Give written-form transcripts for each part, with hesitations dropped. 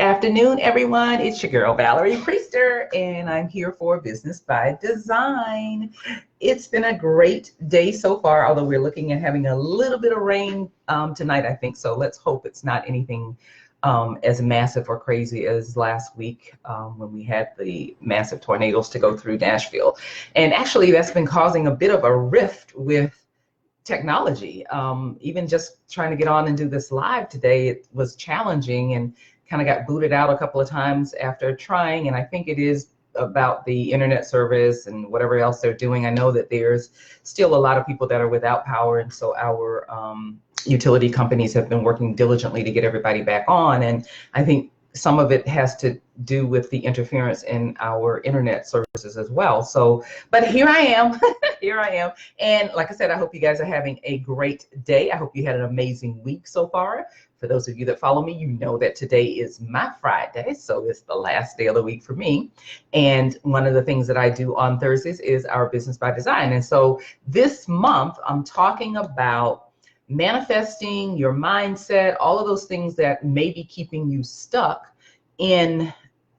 afternoon, everyone. It's your girl, Valerie Priester, and I'm here for Business by Design. It's been a great day so far, although we're looking at having a little bit of rain tonight, I think. So let's hope it's not anything as massive or crazy as last week when we had the massive tornadoes to go through Nashville. And actually, that's been causing a bit of a rift with technology. Even just trying to get on and do this live today, it was challenging and kind of got booted out a couple of times after trying. And I think it is about the internet service and whatever else they're doing. I know that there's still a lot of people that are without power. And so our utility companies have been working diligently to get everybody back on. And I think some of it has to do with the interference in our internet services as well. So, but here I am, here I am. And like I said, I hope you guys are having a great day. I hope you had an amazing week so far. For those of you that follow me, you know that today is my Friday, so it's the last day of the week for me. And one of the things that I do on Thursdays is our Business by Design. And so this month, I'm talking about manifesting your mindset, all of those things that may be keeping you stuck in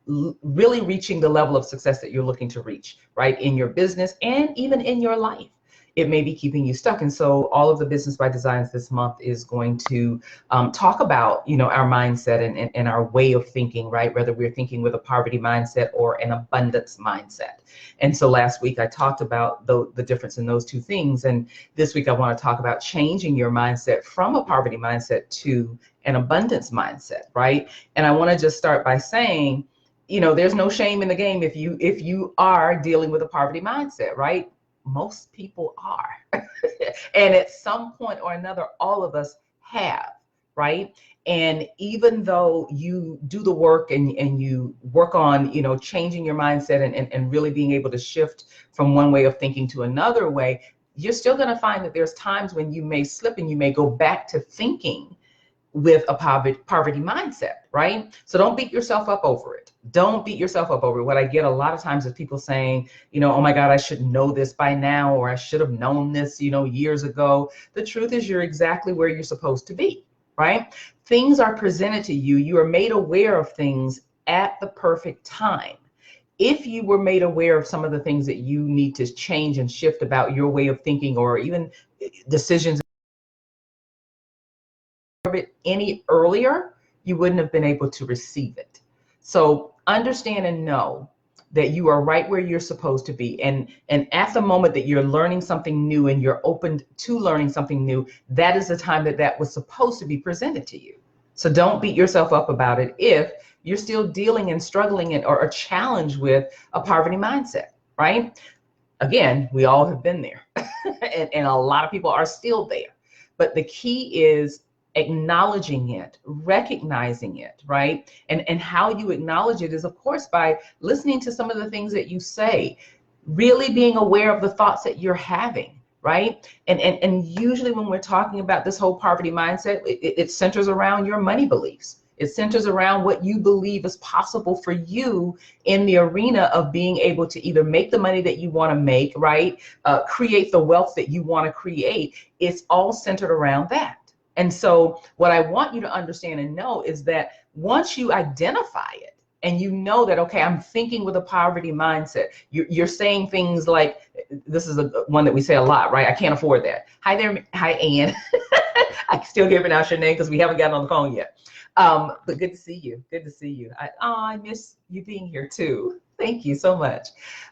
really reaching the level of success that you're looking to reach, right? In your business and even in your life. It may be keeping you stuck. And so all of the Business by Designs this month is going to talk about, our mindset and our way of thinking, right? Whether we're thinking with a poverty mindset or an abundance mindset. And so last week I talked about the difference in those two things. And this week I want to talk about changing your mindset from a poverty mindset to an abundance mindset, right? And I want to just start by saying, there's no shame in the game if you are dealing with a poverty mindset, right? Most people are. And at some point or another, all of us have, right? And even though you do the work and you work on, changing your mindset and really being able to shift from one way of thinking to another way, you're still going to find that there's times when you may slip and you may go back to thinking with a poverty mindset, right? So don't beat yourself up over it. Don't beat yourself up over it. What I get a lot of times is people saying, oh my God, I should know this by now, or I should have known this, years ago. The truth is you're exactly where you're supposed to be, right? Things are presented to you. You are made aware of things at the perfect time. If you were made aware of some of the things that you need to change and shift about your way of thinking, or even decisions it any earlier, you wouldn't have been able to receive it. So understand and know that you are right where you're supposed to be. And at the moment that you're learning something new and you're open to learning something new, that is the time that was supposed to be presented to you. So don't beat yourself up about it if you're still dealing and struggling or are challenged with a poverty mindset, right? Again, we all have been there and a lot of people are still there. But the key is acknowledging it, recognizing it, right? And how you acknowledge it is, of course, by listening to some of the things that you say, really being aware of the thoughts that you're having, right? And usually when we're talking about this whole poverty mindset, it centers around your money beliefs. It centers around what you believe is possible for you in the arena of being able to either make the money that you want to make, right? Create the wealth that you want to create. It's all centered around that. And so what I want you to understand and know is that once you identify it and you know that, okay, I'm thinking with a poverty mindset, you're saying things like, this is one that we say a lot, right? I can't afford that. Hi there. Hi, Ann. I'm still giving out your name because we haven't gotten on the phone yet. But good to see you. Good to see you. I miss you being here too. Thank you so much.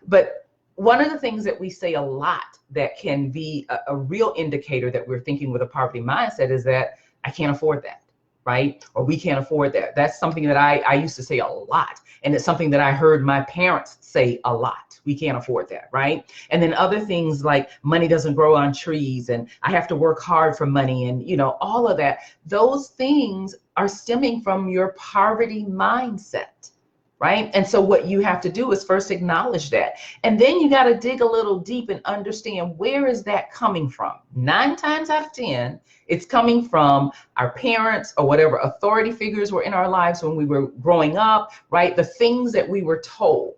But one of the things that we say a lot that can be a real indicator that we're thinking with a poverty mindset is that I can't afford that, right? Or we can't afford that. That's something that I used to say a lot. And it's something that I heard my parents say a lot. We can't afford that, right? And then other things like money doesn't grow on trees and I have to work hard for money and, all of that. Those things are stemming from your poverty mindset. Right? And so what you have to do is first acknowledge that. And then you got to dig a little deep and understand, where is that coming from? 9 times out of 10, it's coming from our parents or whatever authority figures were in our lives when we were growing up, right? The things that we were told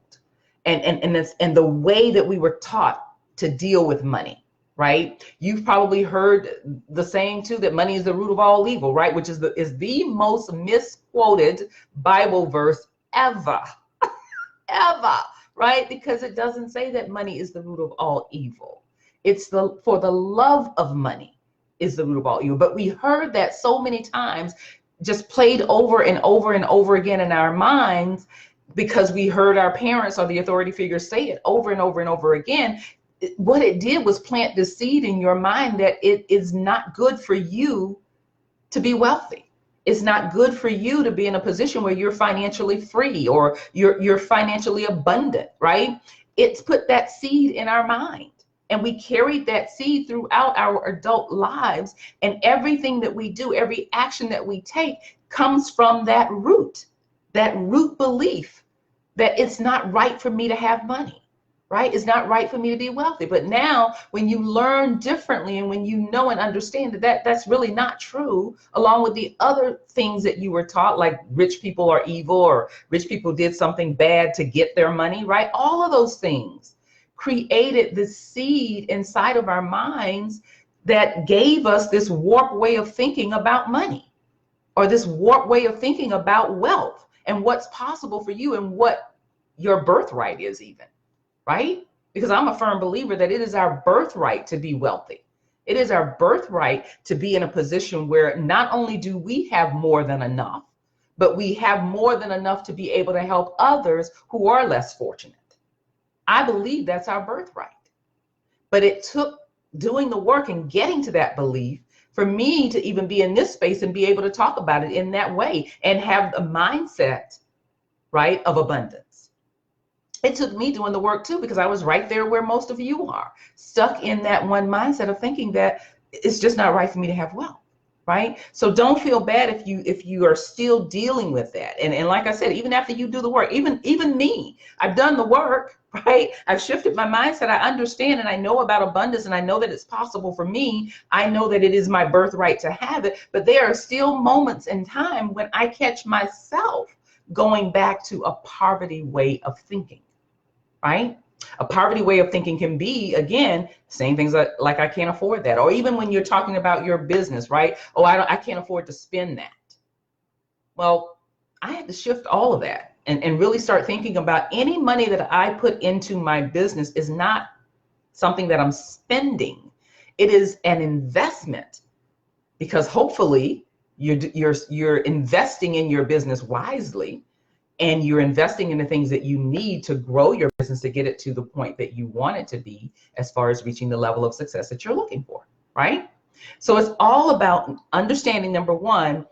and the way that we were taught to deal with money. right? You've probably heard the saying too that money is the root of all evil, right? Which is the most misquoted Bible verse ever, ever, right? Because it doesn't say that money is the root of all evil. It's for the love of money is the root of all evil. But we heard that so many times, just played over and over and over again in our minds, because we heard our parents or the authority figures say it over and over and over again. What it did was plant the seed in your mind that it is not good for you to be wealthy. It's not good for you to be in a position where you're financially free or you're financially abundant, right? It's put that seed in our mind. And we carried that seed throughout our adult lives. And everything that we do, every action that we take comes from that root belief that it's not right for me to have money, right? It's not right for me to be wealthy. But now when you learn differently and when you know and understand that that's really not true, along with the other things that you were taught, like rich people are evil or rich people did something bad to get their money, right? All of those things created this seed inside of our minds that gave us this warped way of thinking about money, or this warped way of thinking about wealth and what's possible for you and what your birthright is even, right? Because I'm a firm believer that it is our birthright to be wealthy. It is our birthright to be in a position where not only do we have more than enough, but we have more than enough to be able to help others who are less fortunate. I believe that's our birthright. But it took doing the work and getting to that belief for me to even be in this space and be able to talk about it in that way and have a mindset, right, of abundance. It took me doing the work too, because I was right there where most of you are, stuck in that one mindset of thinking that it's just not right for me to have wealth, right? So don't feel bad if you are still dealing with that. And like I said, even after you do the work, even me, I've done the work, right? I've shifted my mindset. I understand and I know about abundance and I know that it's possible for me. I know that it is my birthright to have it, but there are still moments in time when I catch myself going back to a poverty way of thinking, right? A poverty way of thinking can be, again, saying things like I can't afford that. Or even when you're talking about your business, right? Oh, I can't afford to spend that. Well, I had to shift all of that and really start thinking about any money that I put into my business is not something that I'm spending. It is an investment, because hopefully you're investing in your business wisely. And you're investing in the things that you need to grow your business to get it to the point that you want it to be as far as reaching the level of success that you're looking for, right? So it's all about understanding, number one,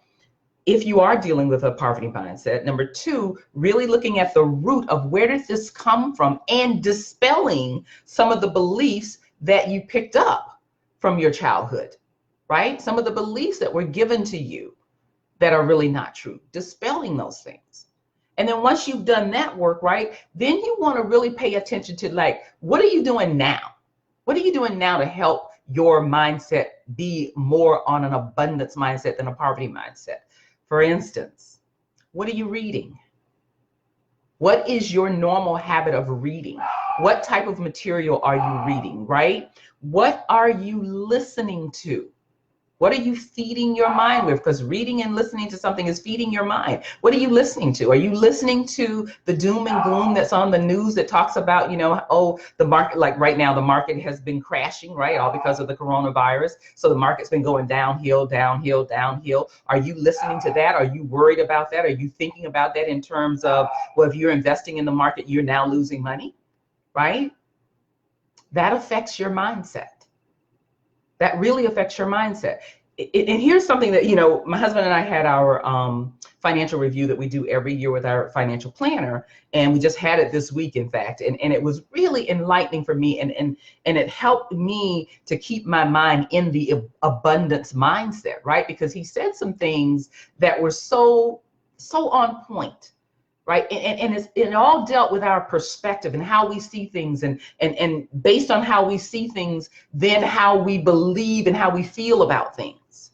if you are dealing with a poverty mindset. Number two, really looking at the root of where does this come from and dispelling some of the beliefs that you picked up from your childhood, right? Some of the beliefs that were given to you that are really not true, dispelling those things. And then once you've done that work, right, then you want to really pay attention to, like, what are you doing now? What are you doing now to help your mindset be more on an abundance mindset than a poverty mindset? For instance, what are you reading? What is your normal habit of reading? What type of material are you reading, right? What are you listening to? What are you feeding your mind with? Because reading and listening to something is feeding your mind. What are you listening to? Are you listening to the doom and gloom that's on the news that talks about, oh, the market, like right now, the market has been crashing, right? All because of the coronavirus. So the market's been going downhill, downhill, downhill. Are you listening to that? Are you worried about that? Are you thinking about that in terms of, well, if you're investing in the market, you're now losing money, right? That affects your mindset. That really affects your mindset. And here's something that, my husband and I had our financial review that we do every year with our financial planner. And we just had it this week, in fact. And it was really enlightening for me. And it helped me to keep my mind in the abundance mindset, right? Because he said some things that were so on point. Right. And it all dealt with our perspective and how we see things, and based on how we see things, then how we believe and how we feel about things.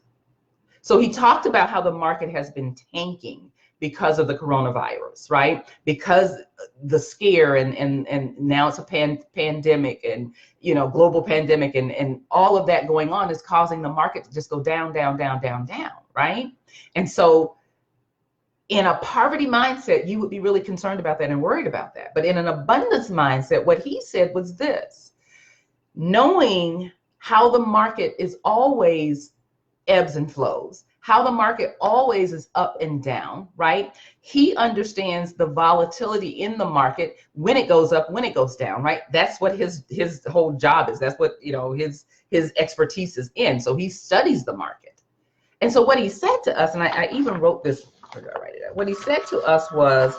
So he talked about how the market has been tanking because of the coronavirus, right? Because the scare and now it's a pandemic and, you know, global pandemic and all of that going on is causing the market to just go down, down, down, down, down, right? And so in a poverty mindset, you would be really concerned about that and worried about that. But in an abundance mindset, what he said was this: knowing how the market is always ebbs and flows, how the market always is up and down, right? He understands the volatility in the market, when it goes up, when it goes down, right? That's what his whole job is. That's what, you know, his expertise is in. So he studies the market. And so what he said to us, and I even wrote this, where did I write it at? What he said to us was,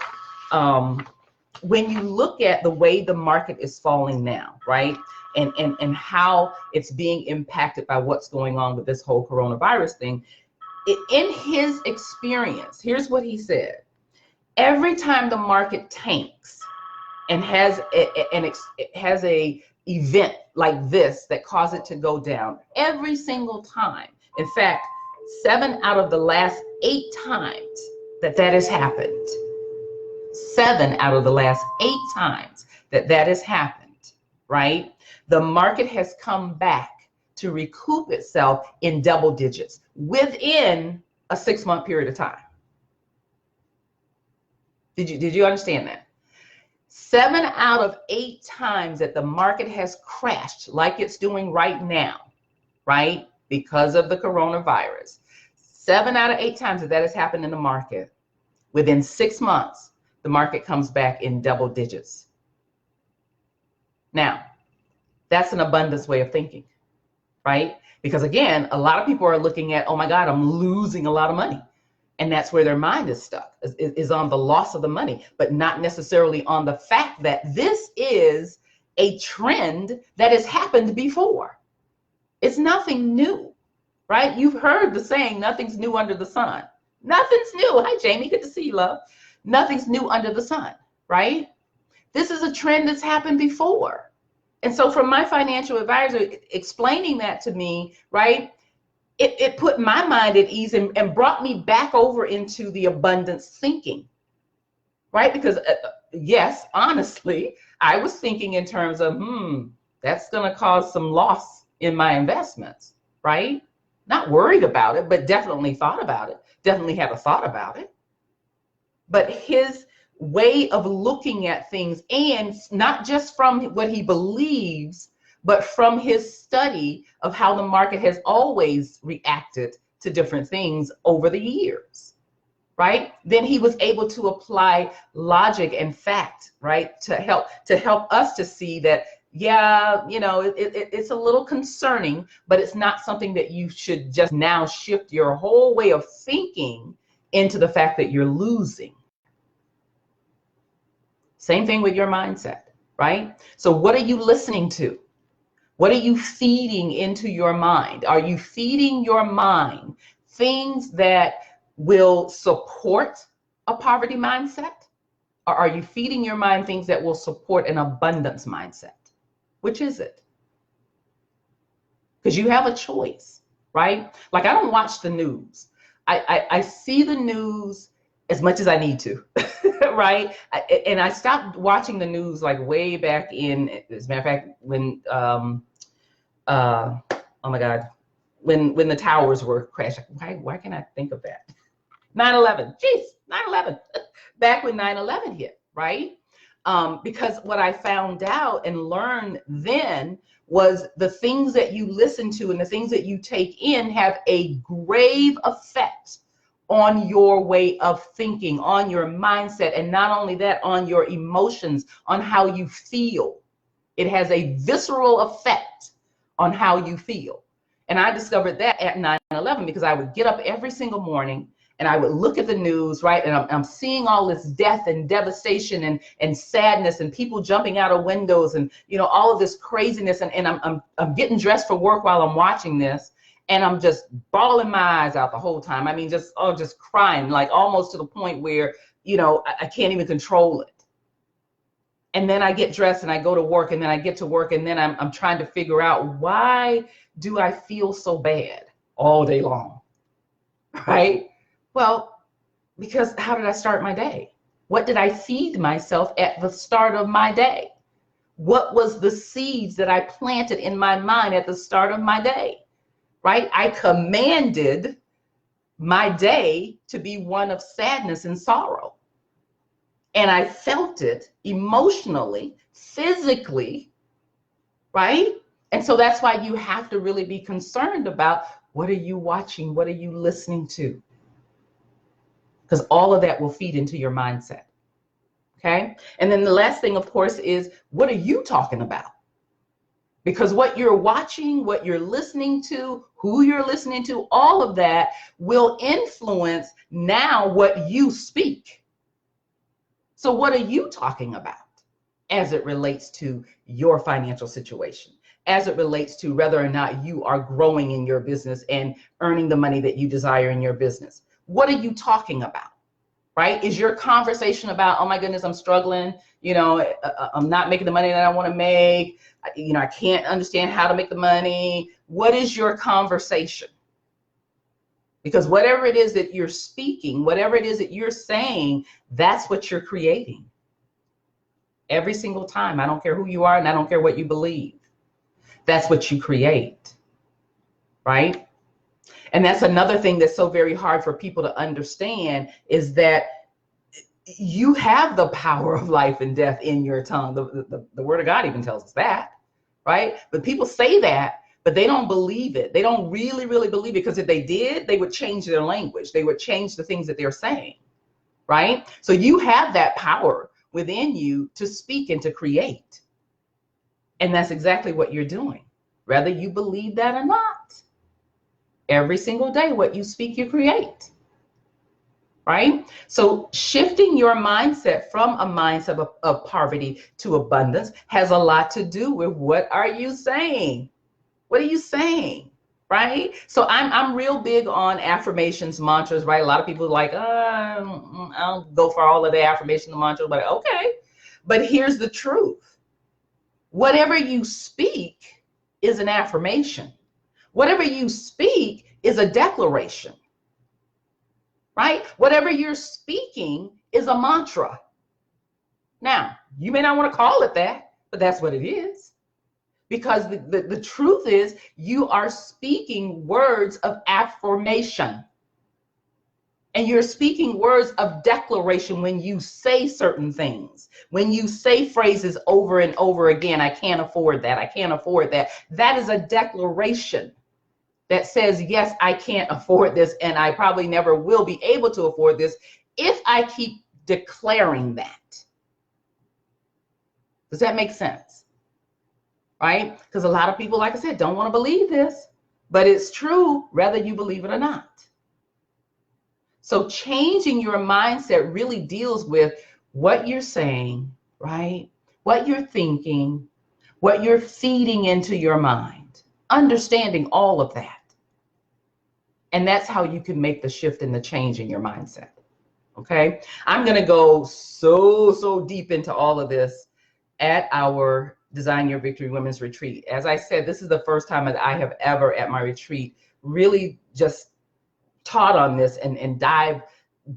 when you look at the way the market is falling now, right? And how it's being impacted by what's going on with this whole coronavirus thing, in his experience, here's what he said: every time the market tanks and has a event like this that causes it to go down, every single time, in fact, 7 out of the last 8 times that has happened, 7 out of the last 8 times that has happened, right? The market has come back to recoup itself in double digits within a 6-month period of time. Did you understand that? 7 out of 8 times that the market has crashed like it's doing right now, right? Because of the coronavirus. 7 out of 8 times that has happened in the market, within 6 months, the market comes back in double digits. Now, that's an abundance way of thinking, right? Because again, a lot of people are looking at, oh my God, I'm losing a lot of money. And that's where their mind is stuck, is on the loss of the money, but not necessarily on the fact that this is a trend that has happened before. It's nothing new, right? You've heard the saying, nothing's new under the sun. Nothing's new. Hi, Jamie. Good to see you, love. Nothing's new under the sun, right? This is a trend that's happened before. And so from my financial advisor explaining that to me, right, it put my mind at ease and brought me back over into the abundance thinking, right? Because yes, honestly, I was thinking in terms of, that's going to cause some loss in my investments, right? Not worried about it, but definitely thought about it. Definitely had a thought about it. But his way of looking at things, and not just from what he believes, but from his study of how the market has always reacted to different things over the years, right? Then he was able to apply logic and fact, right, to help us to see that, yeah, you know, it's a little concerning, but it's not something that you should just now shift your whole way of thinking into the fact that you're losing. Same thing with your mindset, right? So what are you listening to? What are you feeding into your mind? Are you feeding your mind things that will support a poverty mindset? Or are you feeding your mind things that will support an abundance mindset? Which is it? Because you have a choice, right? Like, I don't watch the news. I see the news as much as I need to, right? And I stopped watching the news like way back in, as a matter of fact, when, oh my God, when the towers were crashed. Why can't I think of that? 9/11, geez, 9/11, back when 9/11 hit, right? Because what I found out and learned then was the things that you listen to and the things that you take in have a grave effect on your way of thinking, on your mindset, and not only that, on your emotions, on how you feel. It has a visceral effect on how you feel. And I discovered that at 9/11 because I would get up every single morning and I would look at the news, right? And I'm seeing all this death and devastation and sadness and people jumping out of windows and, you know, all of this craziness. And I'm getting dressed for work while I'm watching this. And I'm just bawling my eyes out the whole time. I mean, just crying, like almost to the point where, you know, I can't even control it. And then I get dressed and I go to work, and then I get to work, and then I'm trying to figure out, why do I feel so bad all day long, right? Well, Because how did I start my day? What did I feed myself at the start of my day? What was the seeds that I planted in my mind at the start of my day, right? I commanded my day to be one of sadness and sorrow. And I felt it emotionally, physically, right? And so that's why you have to really be concerned about, what are you watching? What are you listening to? Because all of that will feed into your mindset. Okay. And then the last thing, of course, is, what are you talking about? Because what you're watching, what you're listening to, who you're listening to, all of that will influence now what you speak. So what are you talking about as it relates to your financial situation, as it relates to whether or not you are growing in your business and earning the money that you desire in your business? What are you talking about? Right? Is your conversation about, oh my goodness, I'm struggling, I'm not making the money that I want to make, I can't understand how to make the money? What is your conversation? Because whatever it is that you're speaking, whatever it is that you're saying, that's what you're creating. Every single time. I don't care who you are, and I don't care what you believe. That's what you create, right? And that's another thing that's so very hard for people to understand, is that you have the power of life and death in your tongue. The word of God even tells us that, right? But people say that, but they don't believe it. They don't really, really believe it, because if they did, they would change their language. They would change the things that they're saying, right? So you have that power within you to speak and to create. And that's exactly what you're doing, whether you believe that or not. Every single day, what you speak, you create, right? So shifting your mindset from a mindset of poverty to abundance has a lot to do with, what are you saying? What are you saying, right? So I'm real big on affirmations, mantras, right? A lot of people are like, I'll go for all of the affirmation, the mantras, but okay. But here's the truth. Whatever you speak is an affirmation. Whatever you speak is a declaration, right? Whatever you're speaking is a mantra. Now, you may not want to call it that, but that's what it is. Because the truth is, you are speaking words of affirmation. And you're speaking words of declaration when you say certain things. When you say phrases over and over again, I can't afford that, I can't afford that. That is a declaration that says, yes, I can't afford this, and I probably never will be able to afford this if I keep declaring that. Does that make sense? Right? Because a lot of people, like I said, don't want to believe this, but it's true whether you believe it or not. So changing your mindset really deals with what you're saying, right? What you're thinking, what you're feeding into your mind, understanding all of that. And that's how you can make the shift and the change in your mindset. Okay. I'm going to go so deep into all of this at our Design Your Victory Women's Retreat. As I said, this is the first time that I have ever at my retreat really just taught on this and dive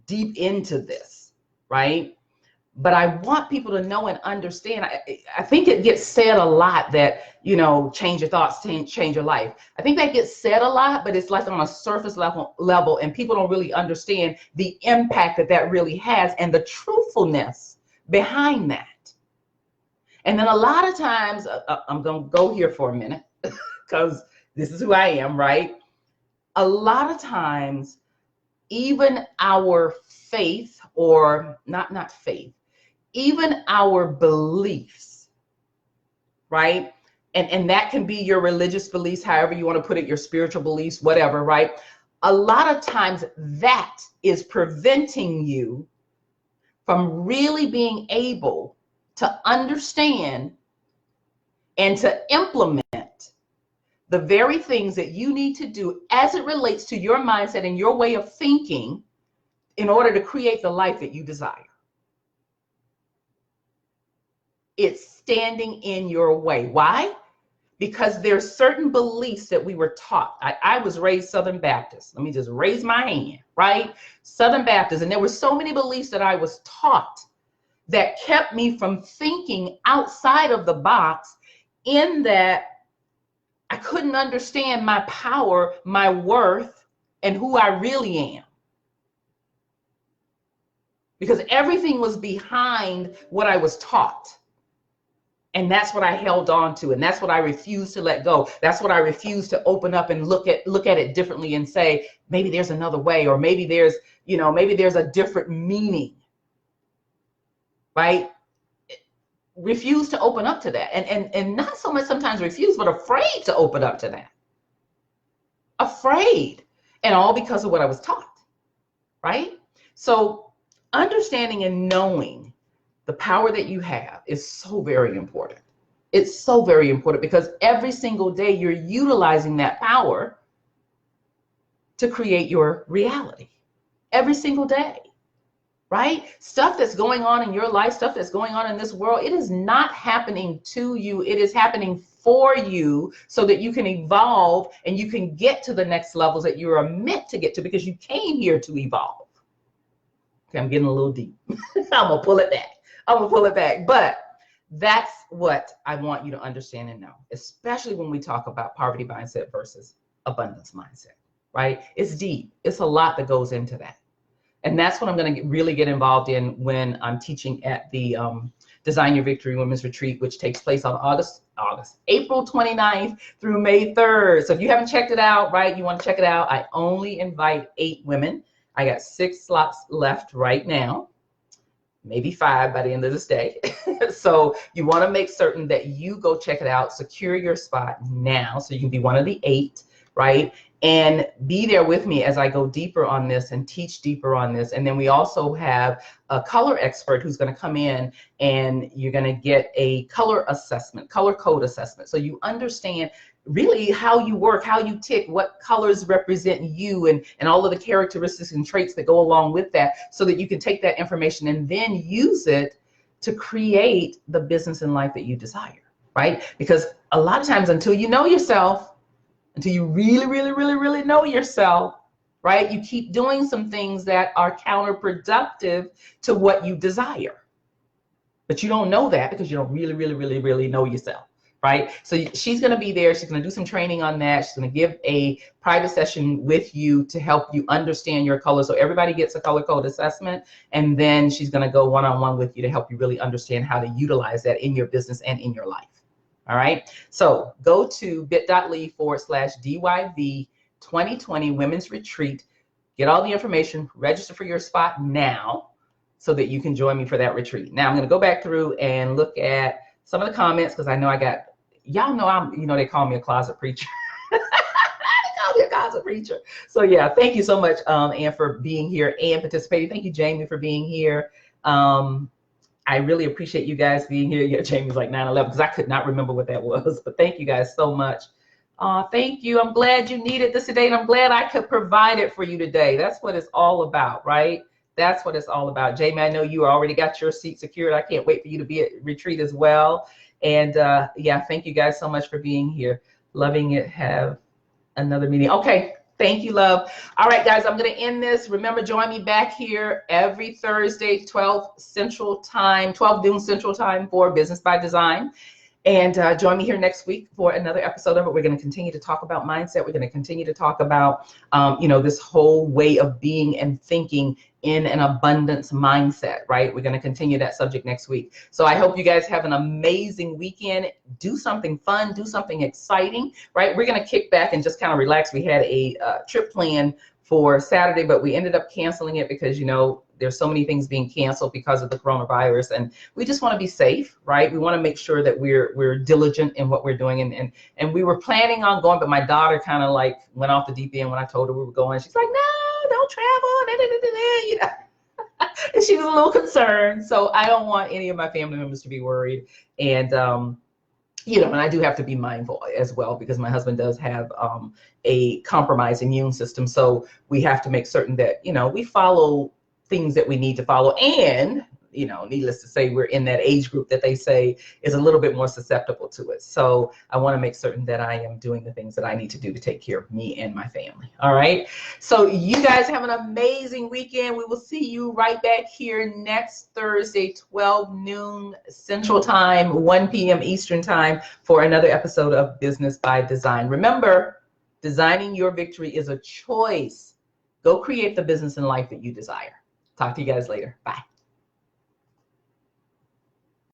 deep into this, right? But I want people to know and understand. I think it gets said a lot that, change your thoughts, change your life. I think that gets said a lot, but it's like on a surface level, and people don't really understand the impact that really has and the truthfulness behind that. And then a lot of times, I'm going to go here for a minute because this is who I am, right? A lot of times, even our faith, or not faith, even our beliefs, right? And that can be your religious beliefs, however you want to put it, your spiritual beliefs, whatever, right? A lot of times that is preventing you from really being able to understand and to implement the very things that you need to do as it relates to your mindset and your way of thinking in order to create the life that you desire. It's standing in your way. Why? because there's certain beliefs that we were taught. I was raised Southern Baptist. Let me just raise my hand, right? Southern Baptist. And there were so many beliefs that I was taught that kept me from thinking outside of the box, in that I couldn't understand my power, my worth, and who I really am. Because everything was behind what I was taught. And that's what I held on to. And that's what I refused to let go. That's what I refused to open up and look at it differently and say, maybe there's another way, or maybe there's, maybe there's a different meaning, right? Refuse to open up to that. And not so much sometimes refuse, but afraid to open up to that. Afraid. And all because of what I was taught, right? So understanding and knowing the power that you have is so very important. It's so very important, because every single day you're utilizing that power to create your reality. Every single day, right? Stuff that's going on in your life, stuff that's going on in this world, it is not happening to you. It is happening for you, so that you can evolve and you can get to the next levels that you are meant to get to, because you came here to evolve. Okay, I'm getting a little deep. I'm gonna pull it back. But that's what I want you to understand and know, especially when we talk about poverty mindset versus abundance mindset, right? It's deep. It's a lot that goes into that. And that's what I'm going to really get involved in when I'm teaching at the Design Your Victory Women's Retreat, which takes place on April 29th through May 3rd. So if you haven't checked it out, right, you want to check it out. I only invite 8 women. I got 6 slots left right now. Maybe 5 by the end of this day. So you want to make certain that you go check it out, secure your spot now so you can be one of the 8, right? And be there with me as I go deeper on this and teach deeper on this. And then we also have a color expert who's going to come in, and you're going to get a color assessment, color code assessment. So you understand really how you work, how you tick, what colors represent you, and all of the characteristics and traits that go along with that, so that you can take that information and then use it to create the business and life that you desire, right? Because a lot of times, until you know yourself, until you really, really, really, really know yourself, right, you keep doing some things that are counterproductive to what you desire. But you don't know that because you don't really, really, really, really know yourself. Right? So she's going to be there. She's going to do some training on that. She's going to give a private session with you to help you understand your color. So everybody gets a color code assessment, and then she's going to go one-on-one with you to help you really understand how to utilize that in your business and in your life. All right. So go to bit.ly/DYV 2020 Women's Retreat. Get all the information, register for your spot now so that you can join me for that retreat. Now I'm going to go back through and look at some of the comments, because I know I got, y'all know they call me a closet preacher. They call me a closet preacher. So yeah, thank you so much, Ann, for being here and participating. Thank you, Jamie, for being here. I really appreciate you guys being here. Yeah, Jamie's like 9/11, because I could not remember what that was. But thank you guys so much. Thank you. I'm glad you needed this today, and I'm glad I could provide it for you today. That's what it's all about, right? That's what it's all about. Jamie, I know you already got your seat secured. I can't wait for you to be at retreat as well. And yeah, thank you guys so much for being here. Loving it. Have another meeting. Okay. Thank you, love. All right, guys, I'm going to end this. Remember, join me back here every Thursday, 12 noon Central Time for Business by Design. And join me here next week for another episode of it. We're going to continue to talk about mindset. We're going to continue to talk about, this whole way of being and thinking in an abundance mindset, right? We're going to continue that subject next week. So I hope you guys have an amazing weekend. Do something fun, do something exciting, right? We're going to kick back and just kind of relax. We had a trip planned for Saturday, but we ended up canceling it because, there's so many things being canceled because of the coronavirus, and we just want to be safe, right? We want to make sure that we're diligent in what we're doing, and we were planning on going, but my daughter kind of like went off the deep end when I told her we were going. She's like, no, don't travel, and she was a little concerned. So I don't want any of my family members to be worried, and and I do have to be mindful as well, because my husband does have a compromised immune system, so we have to make certain that we follow things that we need to follow. And you know, needless to say, we're in that age group that they say is a little bit more susceptible to it. So I want to make certain that I am doing the things that I need to do to take care of me and my family. All right. So you guys have an amazing weekend. We will see you right back here next Thursday, 12 noon Central Time, 1 p.m. Eastern Time, for another episode of Business by Design. Remember, designing your victory is a choice. Go create the business and life that you desire. Talk to you guys later. Bye.